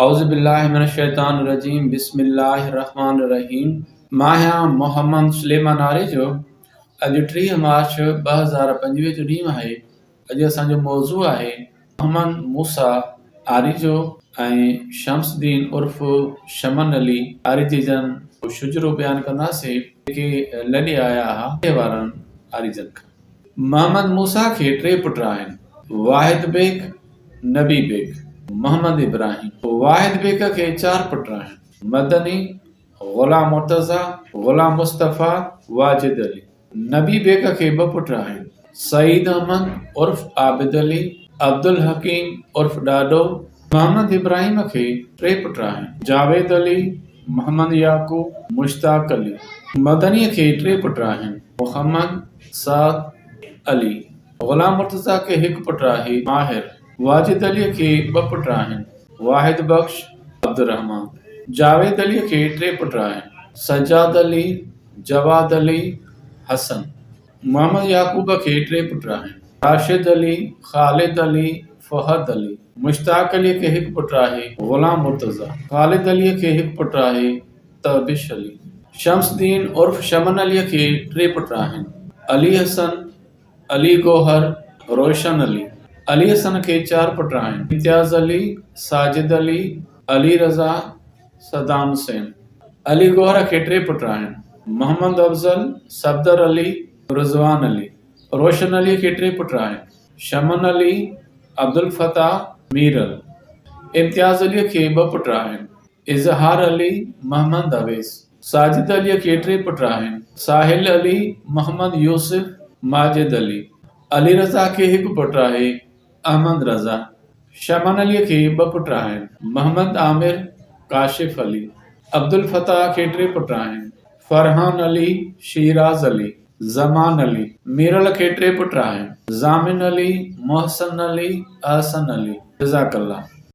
औज़ुबिल्लाहिमिनश्शैतानिर्रजीम बिस्मिल्लाहिर्रहमानिर्रहीम। मां आहियां मोहम्मद सुलेमान आरे जो। अॼु 30 मार्च 2025 जो ॾींहुं आहे। अॼु असांजो मौज़ू आहे मोहम्मद मूसा आरी जो ऐं शम्सुद्दीन उर्फ़ शमन अली आरी जी जन शुजरो बयानु कंदासीं जेके लॾे आया हुआ वारनि आरी जन खां। मोहम्मद मूसा खे 3 पुट आहिनि, वाहिद बेग, नबी बेग, मोहम्मद इब्राहिम। वाहिद बेग के 4 पुट आहिनि, मदनी, गुलाम मुर्तज़ा, गुलाम मुस्तफ़ा, वाजिद अली। नबी बेग के 2 पुट आहिनि, सईद अहमद उर्फ़ आबिद अली, अब्दुल हकीम उर्फ़ ॾाॾो। मोहम्मद इब्राहिम के 3 पुट आहिनि, जावेद अली, मोहम्मद याकूब, मुश्ताक अली। मदनी के 3 पुट आहिनि, मोहम्मद साद अली। गुलाम मुर्तज़ा के 1 पुट आहे, माहिर। वाजिद अली के 2 पुट आहिनि, वाहिद बख्श, अब्दुर्रहमान। जावेद अली के 3 पुट आहिनि, सज्जाद अली, जवाद अली, हसन। मोहम्मद याकूब के 3 पुट आहिनि, राशिद अली, ख़ालिद अली, फ़हद अली। मुश्ताक अली के 1 पुट आहे, गुलाम मुर्तज़ा। ख़ालिद अली के 1 पुट आहे, तबिश अली। शम्सुद्दीन उर्फ़ शमन अली के 3 पुट आहिनि, अली हसन, अली गौहर, रोशन अली। अली हसन के 4 पुट आहिनि, इम्तियाज़ अली, साजिद अली, अली रज़ा, सदाम हुसैन। अली गौहर के 3 पुट आहिनि, मोहम्मद अफ़ज़ल, सफ़दर अली, रिज़वान अली। रोशन अली के 3 पुट आहिनि, शमन अली, अब्दुल फ़ताह, मीरल। इम्तियाज़ अली के 2 पुट आहिनि, इज़हार अली, मोहम्मद अवैस। साजिद अली के 3 पुट आहिनि, साहिल अली, मोहम्मद यूसुफ, माजिद अली। अली रज़ा के 1 पुट आहे, अहमद रज़ा। शमन अली के 2 पुट आहिनि, मोहम्मद आमिर, काशिफ अली। अब्दुल फ़ताह के 3 पुट आहिनि, फ़रहान अली, शिराज़ अली, ज़मान अली। मीरल के 3 पुट आहिनि, ज़ामिन अली, मोहसन अली, अहसन अली। जज़ाकल्लाह।